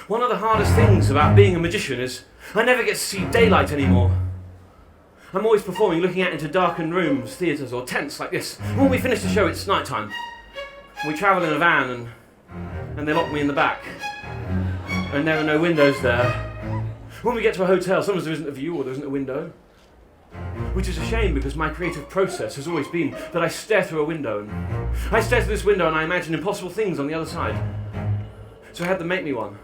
One of the hardest things about being a magician is I never get to see daylight anymore. I'm always performing, looking out into darkened rooms, theatres or tents like this. When we finish the show, it's night time. We travel in a van and they lock me in the back. And there are no windows there. When we get to a hotel, sometimes there isn't a view or there isn't a window. Which is a shame because my creative process has always been that I stare through a window. And I stare through this window and I imagine impossible things on the other side. So I had them make me one.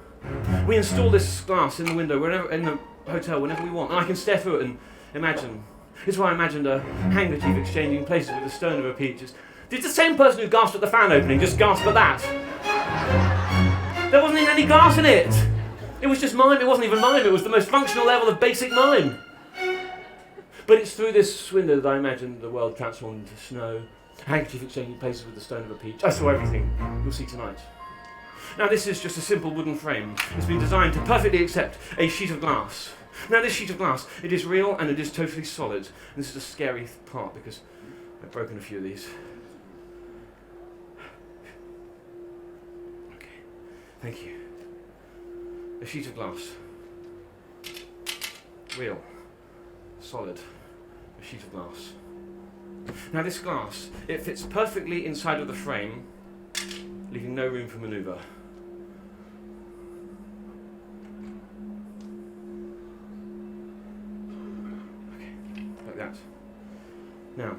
We install this glass in the window wherever in the hotel whenever we want, and I can stare through it and imagine. It's why I imagined a handkerchief exchanging places with the stone of a peach. Did the same person who gasped at the fan opening just gasp at that? There wasn't even any glass in it. It was just mime. It wasn't even mime. It was the most functional level of basic mime. But it's through this window that I imagined the world transformed into snow, a handkerchief exchanging places with the stone of a peach. I saw everything you'll see tonight. Now this is just a simple wooden frame. It's been designed to perfectly accept a sheet of glass. Now this sheet of glass, it is real and it is totally solid. And this is a scary part because I've broken a few of these. Okay, thank you. A sheet of glass. Real. Solid. A sheet of glass. Now this glass, it fits perfectly inside of the frame, leaving no room for manoeuvre. Okay, like that. Now,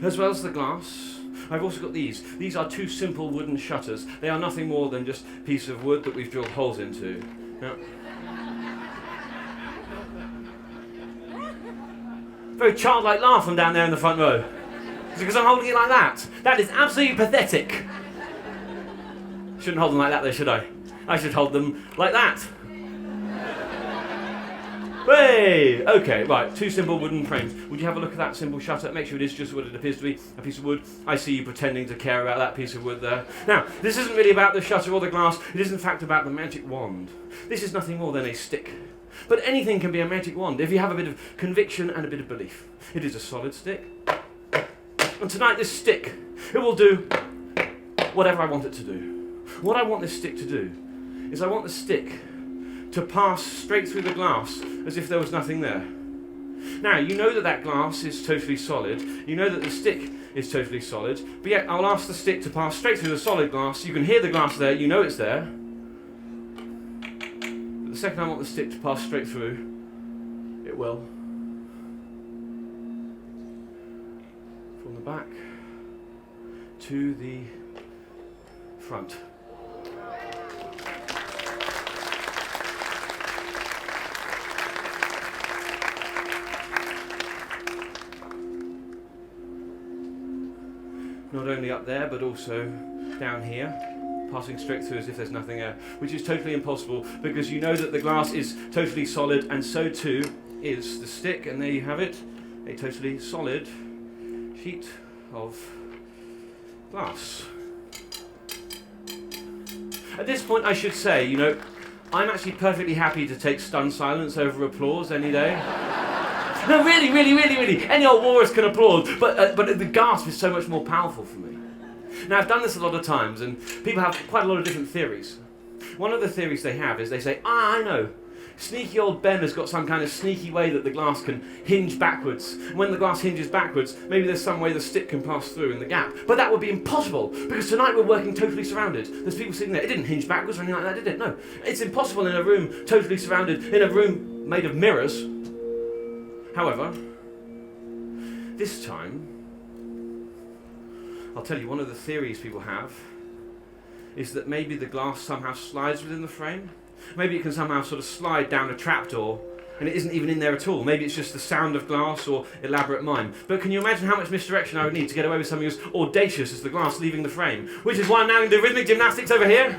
as well as the glass, I've also got these. These are two simple wooden shutters. They are nothing more than just a piece of wood that we've drilled holes into. Now, very childlike laugh from down there in the front row. It's because I'm holding it like that. That is absolutely pathetic. Shouldn't hold them like that though, should I? I should hold them like that. Hey! Okay, right, two simple wooden frames. Would you have a look at that simple shutter? Make sure it is just what it appears to be, a piece of wood. I see you pretending to care about that piece of wood there. Now, this isn't really about the shutter or the glass. It is in fact about the magic wand. This is nothing more than a stick. But anything can be a magic wand if you have a bit of conviction and a bit of belief. It is a solid stick. And tonight this stick, it will do whatever I want it to do. What I want this stick to do is I want the stick to pass straight through the glass as if there was nothing there. Now, you know that that glass is totally solid. You know that the stick is totally solid. But yet, I'll ask the stick to pass straight through the solid glass. You can hear the glass there. You know it's there. But the second I want the stick to pass straight through, it will. From the back to the front. Not only up there, but also down here, passing straight through as if there's nothing there, which is totally impossible because you know that the glass is totally solid, and so too is the stick, and there you have it, a totally solid sheet of glass. At this point, I should say, you know, I'm actually perfectly happy to take stunned silence over applause any day. No, really. Any old walrus can applaud, but the gasp is so much more powerful for me. Now, I've done this a lot of times, and people have quite a lot of different theories. One of the theories they have is they say, I know, sneaky old Ben has got some kind of sneaky way that the glass can hinge backwards. And when the glass hinges backwards, maybe there's some way the stick can pass through in the gap. But that would be impossible, because tonight we're working totally surrounded. There's people sitting there. It didn't hinge backwards or anything like that, did it? No. It's impossible in a room totally surrounded, in a room made of mirrors. However, this time, I'll tell you, one of the theories people have is that maybe the glass somehow slides within the frame. Maybe it can somehow sort of slide down a trapdoor and it isn't even in there at all. Maybe it's just the sound of glass or elaborate mime. But can you imagine how much misdirection I would need to get away with something as audacious as the glass leaving the frame? Which is why I'm now going to do rhythmic gymnastics over here.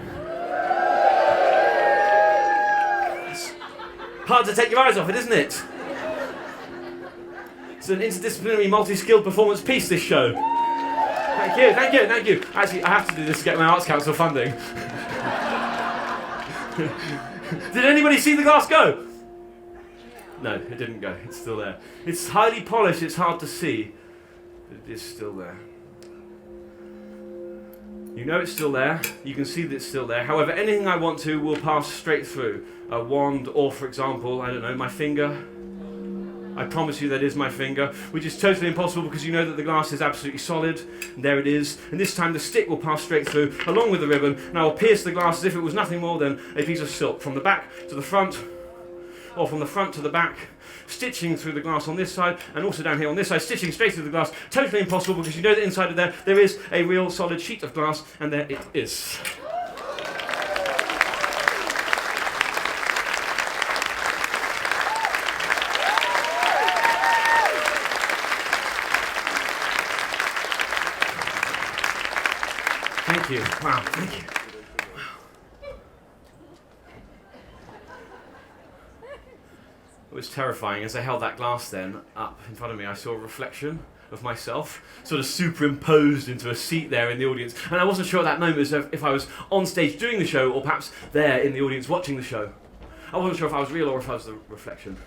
It's hard to take your eyes off it, isn't it? It's an interdisciplinary, multi-skilled performance piece, this show. Thank you. Actually, I have to do this to get my Arts Council funding. Did anybody see the glass go? No, it didn't go. It's still there. It's highly polished, it's hard to see, but it is still there. You know it's still there, you can see that it's still there. However, anything I want to will pass straight through. A wand, or for example, I don't know, my finger. I promise you that is my finger, which is totally impossible because you know that the glass is absolutely solid. And there it is. And this time the stick will pass straight through, along with the ribbon, and I will pierce the glass as if it was nothing more than a piece of silk, from the back to the front, or from the front to the back, stitching through the glass on this side, and also down here on this side, stitching straight through the glass. Totally impossible because you know that inside of there is a real solid sheet of glass, and there it is. Thank you. Wow, thank you. It was terrifying. As I held that glass then up in front of me, I saw a reflection of myself sort of superimposed into a seat there in the audience. And I wasn't sure at that moment as if I was on stage doing the show or perhaps there in the audience watching the show. I wasn't sure if I was real or if I was the reflection.